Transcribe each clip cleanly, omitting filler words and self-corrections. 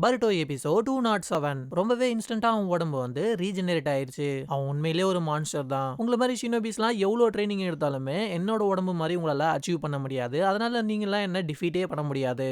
Boruto episode 207 ரொம்பவே இன்ஸ்டன்டா அவன் உடம்பு வந்து ரீஜெனரேட் ஆயிருச்சு. அவன் உண்மையிலேயே ஒரு மான்ஸ்டர் தான். உங்களை மாதிரி ஷினோபிஸ்லாம் எவ்வளோ ட்ரைனிங் எடுத்தாலுமே என்னோட உடம்பு மாதிரி உங்களால அச்சீவ் பண்ண முடியாது. அதனால நீங்களாம் என்ன டிஃபீட்டே பண்ண முடியாது.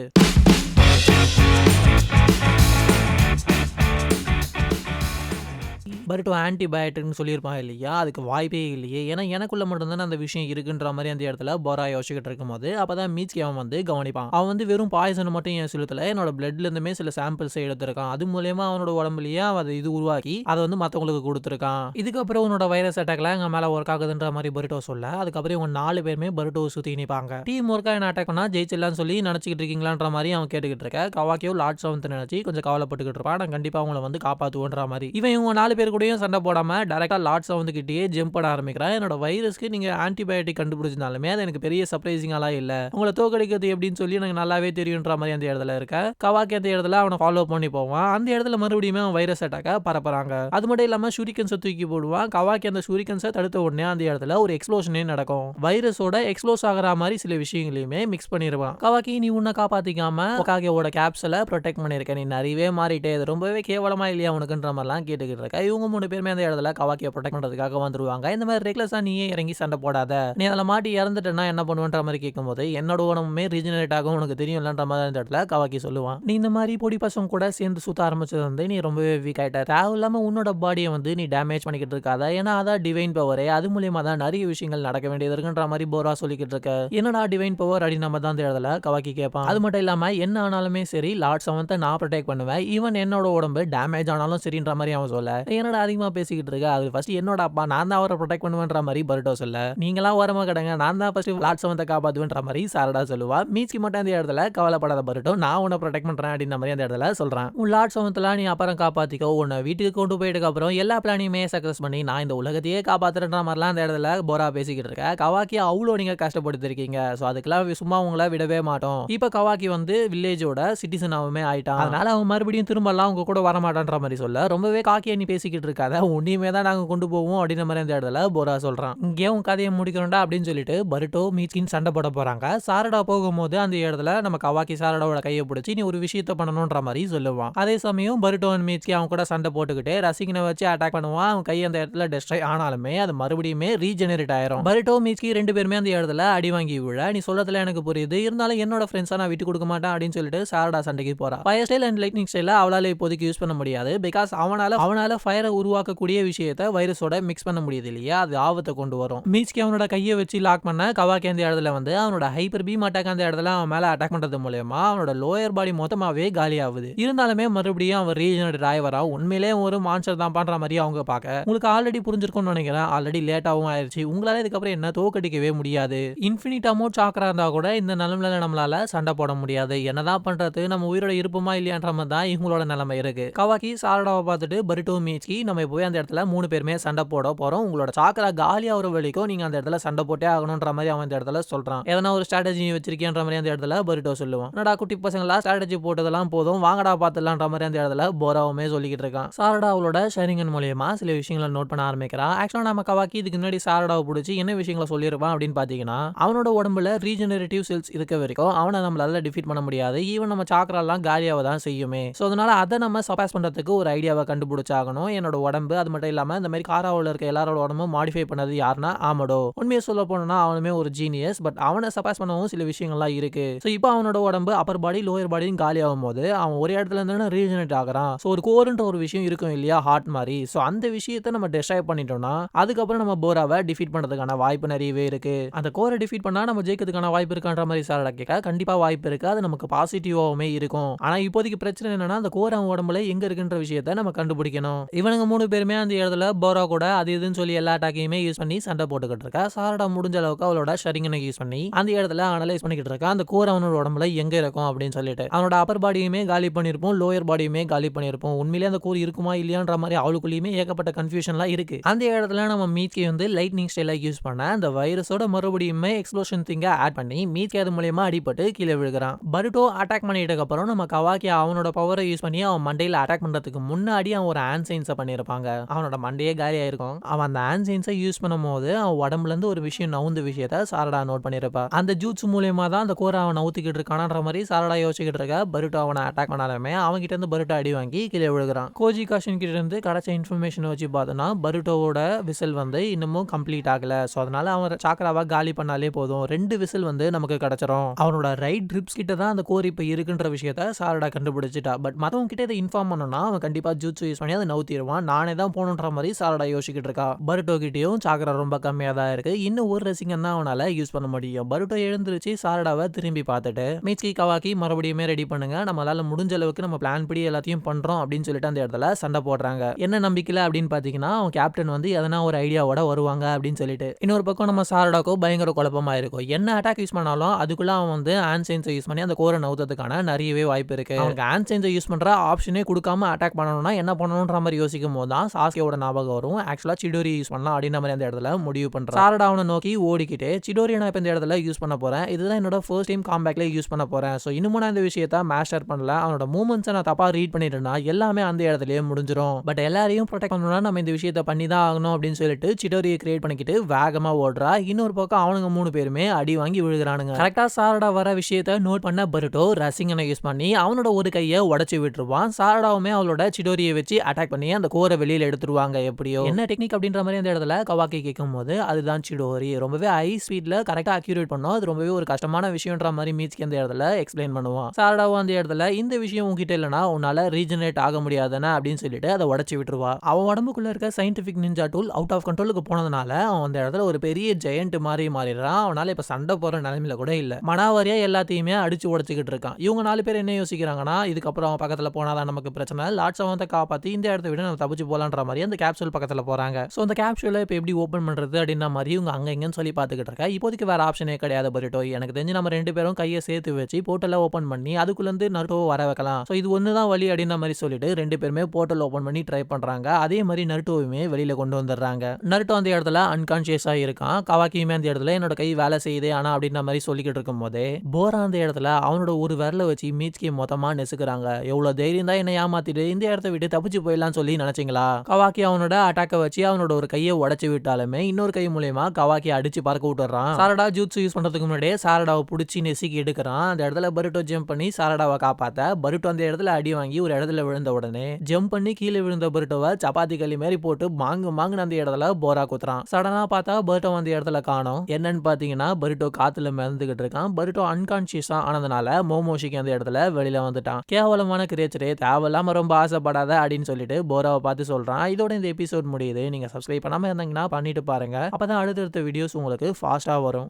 பருட்டோ ஆன்டிபயோட்டிக்னு சொல்லியிருப்பான் இல்லையா, அதுக்கு வாய்ப்பே இல்லையே. ஏன்னா எனக்குள்ள மட்டும்தானே அந்த விஷயம் இருக்குன்ற மாதிரி அந்த இடத்துல போரா யோசிச்சுக்கிட்டு இருக்கும்போது அப்பதான் மீட்ஸ்கி அவன் வந்து கவனிப்பான். அவன் வந்து வெறும் பாய்சன் மட்டும் என் செலுத்தல, என்னோட பிளட்ல இருந்துமே சில சாம்பிள்ஸ் எடுத்திருக்கான். அது மூலயமா அவனோட உடம்புலயே அவன் இது உருவாக்கி அதை வந்து மற்றவங்களுக்கு கொடுத்துருக்கான். இதுக்கப்புறம் உன்னோட வைரஸ் அட்டாக்லாம் எங்க மேல ஒர்க் ஆகுதுன்ற மாதிரி பருட்டோ சொல்ல, அதுக்கப்புறம் இவங்க 4 பேருமே பருட்டோ சுத்தி நிப்பாங்க. டீம் ஒர்க்கா என்ன அட்டாக் பண்ணா ஜெயிச்சிடலாம்னு சொல்லி நினைச்சிட்டு இருக்கீங்களான்ற மாதிரி அவன் கேட்டுக்கிட்டு இருக்க. கவாக்கியோ லார்ட் செவன்த் நினைச்சு கொஞ்சம் கவலைப்பட்டுக்கிட்டு இருப்பான். நான் கண்டிப்பா அவங்கள வந்து காப்பாத்துவோன்ற மாதிரி. இவன் இவங்க 4 பேர் கூடயும் சண்டை போடாம டைரக்டா லார்ட் செவன்த்கிட்டயே ஜம்ப் பண்ண ஆரம்பிக்கிறான். என்னோட வைரஸ்க்கு நீங்க ஆன்டிபயோட்டிக் கண்டுபிடிச்சிருந்தாலுமே அது எனக்கு பெரிய சர்ப்ரைசிங்காலாம் இல்ல, உங்களை தோக்கடிக்கிறது எப்படின்னு சொல்லி எனக்கு நல்லாவே தெரியுன்ற மாதிரி அந்த இடத்துல இருக்க. கவாக்கி அந்த இடத்துல அவனை ஃபாலோ பண்ணி போவான். அந்த இடத்துல மறுபடியும் அவன் வைரஸ் அட்டாக்க பரப்புறாங்க. அது மட்டும் இல்லாம ஷூரிகன்ஸை தூக்கி போடுவான். கவாக்கி அந்த ஷூரிகன்ஸை தடுத்த உடனே அந்த இடத்துல ஒரு எக்ஸ்ப்ளோஷனே நடக்கும். வைரஸோட எக்ஸ்ப்ளோஸ் ஆகிற மாதிரி சில விஷயங்களையுமே மிக்ஸ் பண்ணிடுவான். கவாக்கி நீ உன்னை காப்பாத்திக்காம ஒகாகேவோட கேப்சலை ப்ரொடெக்ட் பண்ணிருக்க, நீ நிறையவே மாறிட்டே, இது ரொம்பவே கேவலமா இல்லையா உனக்குன்ற மாதிரிலாம் கேட்டுக்கிட்டு இருக்க. இவங்க 3 பேருமே அந்த இடத்துல கவாக்கியை ப்ரொடெக்ட் பண்றதுக்காக வந்துருவாங்க. இந்த மாதிரி ரெக்லஸா நீயே இறங்கி சண்டை போடாத, நீ அதில் மாட்டி இறந்துட்டேன்னா என்ன பண்ணுவன்ற மாதிரி கேட்கும்போது என்னோட உடம்புமே ரீஜெனரேட் ஆகும் உனக்கு தெரியும்லன்ற மாதிரி அந்த இடத்துல கவாக்கி சொல்லுவான். நீ இந்த மாதிரி பொடி பசங்க கூட சேர்ந்து சுத்த ஆரம்பிச்சது வந்து நீ ரொம்பவே வீக் ஆயிட்ட. தேவை இல்லாம உன்னோட பாடியை வந்து நீ டேமேஜ் பண்ணிக்கிட்டு இருக்காத, ஏன்னா அதான் டிவைன் பவரே, அது மூலியமா தான் நிறைய விஷயங்கள் நடக்க வேண்டியது இருக்குன்ற மாதிரி போரா சொல்லிக்கிட்டு இருக்க. என்னடா டிவைன் பவர் அடி நம்ம தான் அந்த இடத்துல கவாக்கி கேட்பான். அது மட்டும் இல்லாம என்ன ஆனாலுமே சரி லார்ட் செவன்த்தை நான் ப்ரொடெக்ட் பண்ணுவேன், ஈவன் என்னோட உடம்பு டேமேஜ் ஆனாலும் சரின்ற மாதிரி அவன் சொல்ல. என்னடா அதிகமா பேசிக்கிட்டு இருக்க, அது ஃபர்ஸ்ட் என்னோட அப்பா, நான் தான் அவரை ப்ரொடெக்ட் பண்ணுவேன்ற மாதிரி பருட்டோ சொல்ல. நீங்களாம் ஓரமா கிடங்க, நான் தான் ஃபர்ஸ்ட் லார்ட் செவன்த்தை காப்பாத்துவேன்ற மாதிரி சாரடா சொல்லுவா. மீட்ஸ்கி மட்டும் அந்த இடத்துல கவலைப்படாத பருட்டோ, நான் உன்னை ப்ரொடெக்ட் பண்றேன் அப்படின்ற மாதிரி அந்த இடத்துல சொல்றான். உன் லார்ட் செவன்த்லாம் நீ அப்புறம் காப்பாத்திக்கோ, உன்னை வீட்டுக்கு கொண்டு போயிட்டு அப்புறம் எல்லா பிளானையுமே சக்சஸ் பண்ணி நான் இந்த உலகத்தையே காப்பாத்துறன்ற மாதிரிலாம் அந்த இடத்துல போரா பேசிக்கிட்டு இருக்க. கவாக்கி அவ்வளோ நீங்க கஷ்டப்படுத்திருக்கீங்க, ஸோ அதுக்கெல்லாம் சும்மா உங்களை விடவே மாட்டோம். இப்போ கவாக்கி வந்து வில்லேஜோட சிட்டிசனாவுமே ஆயிட்டான், அதனால அவன் மறுபடியும் திரும்பலாம் உங்க கூட வரமாட்டான்ற மாதிரி சொல்ல. ரொம்பவே காக்கியா நீ பேசிக்கிட்டு இருக்காத, உன்னையுமே தான் நாங்க கொண்டு போவோம் அப்படின்ற மாதிரி அந்த இடத்துல போரா சொல்றான். இங்கே உன் கதையை முடிக்கிறோம்டா அப்படின்னு சொல்லிட்டு பருட்டோ மீட்ஸ்கின் சண்டை போட போறாங்க. சாரடா போகும்போது அந்த இடத்துல நம்ம கவாக்கி சாரடாவோட கையை பிடிச்சி நீ ஒரு விஷயத்த பண்ணணும்ன்ற மாதிரி சொல்லுவான். அதே சமயம் பருட்டோ அண்ட் மீட்ஸ்கி அவன் கூட சண்டை போட்டுக்கிட்டு ரசிகனை வச்சு அட்டாக் பண்ணுவான். அவன் கை அந்த இடத்துல டெஸ்ட்ராய் ஆனாலுமே அது மறுபடியுமே ரீஜெனரேட் ஆயிரும். பருட்டோ மீட்ஸ்கி 2 பேருமே அந்த இடத்துல அடி வாங்கி விழ, நீ சொல்லத்துல எனக்கு புரியுது, இருந்தாலும் என்னோட ஃப்ரெண்ட்ஸா நான் விட்டு கொடுக்க மாட்டேன் அப்படின்னு சொல்லிட்டு சாரடா சண்டைக்கு போறா. ஃபயர் ஸ்டைல் அண்ட் லைட்னிங் ஸ்டைல அவளால இப்போதைக்கு யூஸ் பண்ண முடியாது, பிகாஸ் அவனால ஃபயரை உருவாக்கக்கூடிய விஷயத்தை வைரஸோட மிக்ஸ் பண்ண முடியுது இல்லையா, அது ஆபத்தை கொண்டு வரும். மீட்ஸ்கி அவனோட கையை வச்சு லாக் பண்ண கவாக்கி அந்த இடத்துல வந்து அவனோட ஹைப்பர் பீம் அட்டாக் அந்த இடத்துல அவன் மேல அட்டாக் பண்றது மூலமா அவனோட லோயர் பாடி மொத்தமாவே காலி ஆகுது. இருந்தாலுமே மறுபடியும் அவன் ரீஜெனரேட் ஆகி வரா. உண்மையிலே ஒரு மான்ஸ்டர் தான் பண்ற மாதிரி அவங்க பார்க்க. உங்களுக்கு ஆல்ரெடி புரிஞ்சிருக்கும்னு நினைக்கிறேன், ஆல்ரெடி லேட்டாவும் ஆயிடுச்சு, உங்களால இதுக்கப்புறம் என்ன தோக்கடிக்கவே முடியாது. இன்ஃபினிட் அமௌண்ட் சாக்கரா இருந்தா கூட இந்த நிலைமையில நம்மளால சண்டை போட முடியாது, என்னதான் பண்றது, நம்ம உயிரோட இருப்போமா இல்லையான்ற மாதிரி தான் இவங்களோட நிலைமை இருக்கு. கவாக்கி சாரடாவை பார்த்துட்டு பருட்டோ மீட்ஸ்கி நம்ம போய் அந்த இடத்துல 3 பேருமே சண்டை போட போறோம், உங்களோட சாக்கரா காலி ஆகிற வரைக்கும் நீங்க அந்த இடத்துல சண்டை போட்டே ஆகணும்ன்ற மாதிரி அவன் இந்த இடத்துல சொல்றான். எதனா ஒரு ஸ்ட்ராட்டஜி வச்சிருக்கேன்ற மாதிரி அந்த இடத்துல பருட்டோ சொல்லுவான். என்னடா குட்டி பசங்களா ஸ்ட்ராட்டஜி போட்டதெல்லாம் போதும், வாங்கடா பார்த்துலான்ற மாதிரி அந்த இடத்துல போராவுமே சொல்லிக்கிட்டு இருக்கான். சாரடா அவளோட ஷேரிங்கன் மூலமா சில விஷயங்களை நோட் பண்ண ஆரம்பிக்கிறான். ஆக்சுவலா நம்ம கவாக்கி இதுக்கு முன்னாடி சாரடாவை பிடிச்சி என்ன விஷயங்களை சொல்லியிருப்பான் அப்படின்னு பாத்தீங்கன்னா, அவனோட உடம்புல ரீஜெனரேட்டிவ் செல்ஸ் இருக்க வரைக்கும் அவனை நம்மளால டிஃபீட் பண்ண முடியாது, ஈவன் நம்ம சாக்கரெல்லாம் காலியாவ தான் செய்யுமே. ஸோ அதனால அதை நம்ம சர்பாஸ் பண்றதுக்கு ஒரு ஐடியாவை கண்டுபிடிச்சாகணும். என்னோட உடம்பு அது மட்டும் இல்லாம இந்த மாதிரி காராவில் இருக்க எல்லாரோட உடம்பும் மாடிஃபை பண்ணது யாருன்னா ஆமடோ. உண்மையை சொல்ல போனா அவனுமே ஒரு ஜீனியஸ், பட் அவனை சர்பாஸ் பண்ணவும் சில விஷயங்கள்லாம் இருக்கு. ஸோ இப்போ அவனோட உடம்பு அப்பர் பாடி லோயர் பாடியும் காலி ஆகும் போது அவன் ஒரு இடத்துல இருந்து ரீஜெனரேட் ஆகிறான். ஸோ ஒரு கோர்ன்ற ஒரு விஷயம் இருக்கும் இல்லையா, ஹார்ட் மாதிரி. ஸோ அந்த விஷயத்தை நம்ம டெஸ்ட்ராய் பண்ணிட்டோம்னா அதுக்கப்புறம் நம்ம போராவை டிஃபீட் பண்றதுக்கான வாய்ப்பு நிறையவே இருக்கு. அந்த கோரை டிஃபீட் பண்ணா நம்ம ஜெயிக்கிறதுக்கான வாய்ப்பு இருக்கான்ற மாதிரி சாரடா கேட்க, கண்டிப்பா வாய்ப்பு இருக்கு, அது நமக்கு பாசிட்டிவாவுமே இருக்கும். ஆனா இப்போதைக்கு பிரச்சனை என்னன்னா அந்த கோர் அவன் உடம்புல எங்க இருக்குன்ற விஷயத்தை நம்ம கண்டுபிடிக்கணும். இவனுங்க 3 பேருமே அந்த இடத்துல போரா கூட அது இதுன்னு சொல்லி எல்லா அட்டாக்கையுமே யூஸ் பண்ணி சண்டை போட்டுக்கிட்டு இருக்கா. சாரடா முடிஞ்ச அளவுக்கு அவளோட ஷரிங்கனை யூஸ் பண்ணி அந்த இடத்துல அனலைஸ் பண்ணிக்கிட்டு இருக்கா, அந்த கோர் அவனோட உடம்புல எங்க இருக்கும் அப்படின்னு சொல்லிட்டு. அவனோட அப்பர் பாடியுமே காலி பண்ணிருப்போம், லோயர் பாடியுமே காலி பண்ணிருப்போம். உண்மையிலேயே அந்த கோர் இருக்குமா இல்லையான்ற மாதிரி அவளுக்குள்ளேயுமே ஏகப்பட்ட கன்ஃபியூஷன்லாம் இருக்கு. அந்த இடத்துல நம்ம மீட்கி வந்து லைட்னிங் ஸ்டைல யூஸ் பண்ண அந்த வைரஸோட மறுபடியுமே எக்ஸ்ப்ளோஷன் திங்க ஆட் பண்ணி மீட்கி அது மூலமா அடிபட்டு கீழே விழுகிறான். பருட்டோ அட்டாக் பண்ணிட்டதுக்கு அப்புறம் நம்ம கவாக்கி அவனோட பவரை யூஸ் பண்ணி அவன் மண்டையில அட்டாக் பண்றதுக்கு முன்னாடி அவன் ஒரு ஹேண்ட் சைன்ஸை பண்ணிருப்பான். பண்ணியிருப்பாங்க. அவனோட மண்டையே காலி ஆயிருக்கும். அவன் அந்த ஆன்சைன்ஸை யூஸ் பண்ணும்போது அவன் உடம்புல இருந்து ஒரு விஷயம் நவுந்த விஷயத்த சாரடா நோட் பண்ணியிருப்பா. அந்த ஜூட்ஸு மூலியமா தான் அந்த கோரை அவன் நவுத்திக்கிட்டு இருக்கானன்ற மாதிரி சாரடா யோசிச்சுக்கிட்டு இருக்க. பருட்டோ அவனை அட்டாக் பண்ணாலுமே அவன்கிட்ட இருந்து பருட்டோ அடி வாங்கி கீழே விழுகிறான். கோஜி காஷின் கிட்ட இருந்து கிடைச்ச இன்ஃபர்மேஷன் வச்சு பார்த்தோன்னா பருட்டோவோட விசில் வந்து இன்னமும் கம்ப்ளீட் ஆகல. ஸோ அதனால அவன் சாக்கராவா காலி பண்ணாலே போதும், 2 விசில் வந்து நமக்கு கிடைச்சிரும். அவனோட ரைட் ரிப்ஸ் கிட்ட தான் அந்த கோர் இப்போ இருக்குன்ற விஷயத்த சாரடா கண்டுபிடிச்சிட்டா. பட் மற்றவங்க கிட்ட இதை இன்ஃபார்ம் பண்ணணும்னா அவன் கண்டிப்பா ஜூட்ஸு யூஸ் பண்ணி அதை நவுத்திடுவான். நானே தான் போகணுன்ற மாதிரி சாரடா யோசிச்சுக்கிட்டு இருக்கா. பருட்டோ கிட்டேயும் சாக்கரா ரொம்ப கம்மியாக தான் இருக்கு. இன்னும் ஒரு ரெசிங்கன் தான் அவனால யூஸ் பண்ண முடியும். பருட்டோ எழுந்திருச்சு சாரடாவை திரும்பி பார்த்துட்டு மீட்ஸ்கி கவாக்கி மறுபடியும் ரெடி பண்ணுங்க, நம்மளால முடிஞ்ச அளவுக்கு நம்ம பிளான் படி எல்லாத்தையும் பண்றோம் அப்படின்னு சொல்லிட்டு அந்த இடத்துல சண்டை போடுறாங்க. என்ன நம்பிக்கல அப்படின்னு பாத்தீங்கன்னா அவன் கேப்டன் வந்து எதனா ஒரு ஐடியாவோட வருவாங்க அப்படின்னு சொல்லிட்டு. இன்னொரு பக்கம் நம்ம சாரடாக்கோ பயங்கர குழப்பமா இருக்கும். என்ன அட்டாக் யூஸ் பண்ணாலும் அதுக்குள்ள அவன் வந்து ஆன்சைன்ஸை யூஸ் பண்ணி அந்த கோரை நவுத்ததுக்கான நிறையவே வாய்ப்பு இருக்கு. அவனுக்கு ஆன்சைன்ஸை யூஸ் பண்ற ஆப்ஷனே கொடுக்காம அட்டாக் பண்ணணும்னா என்ன பண்ணணும்ன்ற மாதிரி யோசிக்கும் போது தான் சாஸ்கேவோட ஞாபகம் வரும். ஆக்சுவலா சிடோரி யூஸ் பண்ணலாம் அப்படின்ற மாதிரி அந்த இடத்துல முடிவு பண்றான். சாரடா அவனை நோக்கி ஓடிக்கிட்டே சிடோரி நான் இப்ப இந்த இடத்துல யூஸ் பண்ண போறேன், இதுதான் என்னோட ஃபர்ஸ்ட் டைம் காம்பேக்ட்ல யூஸ் பண்ண போறேன். ஸோ இன்னமும் நான் இந்த விஷயத்த மாஸ்டர் பண்ணல, அவனோட மூவ்மெண்ட்ஸை நான் தப்பா ரீட் பண்ணிட்டேன்னா எல்லாமே அந்த இடத்துலயே முடிஞ்சிடும். பட் எல்லாரையும் ப்ரொடெக்ட் பண்ணணும்னா நம்ம இந்த விஷயத்த பண்ணி தான் ஆகணும் அப்படின்னு சொல்லிட்டு சிடோரியை கிரியேட் பண்ணிக்கிட்டு வேகமா ஓடுறா. இன்னொரு பக்கம் அவனுங்க 3 பேருமே அடி வாங்கி விழுகிறானுங்க. கரெக்டா சாரடா வர விஷயத்த நோட் பண்ண பருட்டோ ரசிங்கனை யூஸ் பண்ணி அவனோட ஒரு கையை உடைச்சு விட்டுருவான். சாரடாவுமே அவளோட சிடோரியை வச்சு அட்டாக் பண்ணி அந்த கோரை வெளியில எடுத்துருவாங்க. எப்படியோ என்ன டெக்னிக் அப்படின்ற மாதிரி அந்த இடத்துல கவாக்கி கேட்கும் போது அதுதான் சிடோரி, ரொம்பவே ஹை ஸ்பீட்ல கரெக்டா அக்யூரேட் பண்ணோம், அது ரொம்பவே ஒரு கஷ்டமான விஷயம்ன்ற மாதிரி மீட்ஸ்கி அந்த இடத்துல எக்ஸ்பிளைன் பண்ணுவான். சாரடாவும் அந்த இடத்துல இந்த விஷயம் உங்ககிட்ட இல்லைனா உன்னால ரீஜெனரேட் ஆக முடியாதுன்னா அப்படின்னு சொல்லிட்டு அதை உடைச்சு விட்டுருவா. அவன் உடம்புக்குள்ள இருக்க scientific ninja tool out of கண்ட்ரோலுக்கு போனதுனால அவன் அந்த இடத்துல ஒரு பெரிய ஜெயண்ட் மாதிரி மாறிடுறான். அவனால இப்ப சண்டை போற நிலைமையில கூட இல்ல. மனாவாரியா எல்லாத்தையுமே அடிச்சு உடைச்சுக்கிட்டு இருக்கான். இவங்க 4 பேர் என்ன யோசிக்கிறாங்கன்னா இதுக்கப்புறம் அவன் பக்கத்துல போனாதான் நமக்கு பிரச்சனை, லார்ட் செவன்த்தை காப்பாத்தி இந்த இடத்த விட நம்ம தப்பிச்சு போலான்ற மாதிரி அந்த கேப்சூல் பக்கத்துல போறாங்க. சோ அந்த கேப்சூலை இப்ப எப்படி ஓபன் பண்றது அப்படின்ற மாதிரி இவங்க அங்க எங்கன்னு சொல்லி பாத்துக்கிட்டு இருக்கா. இப்போதைக்கு வேற ஆப்ஷனே கிடையாது பருட்டோ, எனக்கு தெரிஞ்சு நம்ம 2 பேரும் கையை சேர்த்து வச்சு போர்ட்டலை ஓபன் பண்ணி அதுக்குள்ள இருந்து நருட்டோவை வர வைக்கலாம். சோ இது ஒண்ணுதான் வழி அப்படின்ற மாதிரி சொல்லிட்டு 2 பேருமே போர்ட்டல் ஓபன் பண்ணி ட்ரை பண்றாங்க. அதே மாதிரி நருட்டோவுமே வெளியில கொண்டு வந்துடுறாங்க. நருட்டோ அந்த இடத்துல அன்கான்சியஸா இருக்கான். கவாக்கியுமே அந்த இடத்துல என்னோட கை வேலை செய்யுது ஆனா அப்படின்ற மாதிரி சொல்லிக்கிட்டு இருக்கும் போதே போரா அந்த இடத்துல அவனோட ஒரு விரல வச்சு மீட்ஸ்கி மொத்தமா நெசுக்குறாங்க. எவ்வளவு தைரியம் தான் என்ன ஏமாத்திட்டு இந்த இடத்த விட்டு தப்பிச்சு போயிடலாம் சொல்லி நினைச்சீங்களா? கவாக்கி அவனோட அட்டாக்க வச்சு அவனோட ஒரு கையை உடைச்சு விட்டாலுமே இன்னொரு கை மூலமா கவாக்கி அடிச்சு பறக்க விட்டுறான். சாரடா ஜூட்ஸு யூஸ் பண்றதுக்கு முன்னாடியே சாரடாவை பிடிச்சி நெசுக்கி எடுக்கிறான். அந்த இடத்துல பருட்டோ ஜம்ப் பண்ணி சாரடாவை காப்பாத்த பருட்டோ அந்த இடத்துல அடி வாங்கி ஒரு இடத்துல விழுந்த உடனே ஜம்ப் பண்ணி கீழே விழுந்த பருட்டோவை சப்பாத்தி களி மாதிரி போட்டு மாங்குன்னு அந்த இடத்துல போரா குத்துறான். சடனா பார்த்தா பருட்டோ அந்த இடத்துல காணோம். என்னன்னு பாத்தீங்கன்னா பருட்டோ காத்துல மிதந்துகிட்டு இருக்கான். பருட்டோ அன்கான்சியஸா ஆனதுனால மோமோஷிக்கு அந்த இடத்துல வெளியில வந்துட்டான். கேவலமான கிரியேச்சரே, தேவையில்லாம ரொம்ப ஆசைப்படாத அப்படின்னு சொல்லிட்டு போராவை பார்த்து சொல்றான். இதோட இந்த எபிசோட் முடியுது. நீங்க சப்ஸ்கிரைப் பண்ணாம இருந்தீங்கன்னா பண்ணிட்டு பாருங்க, அப்பதான் அடுத்தடுத்த வீடியோஸ் உங்களுக்கு ஃபாஸ்டா வரும்.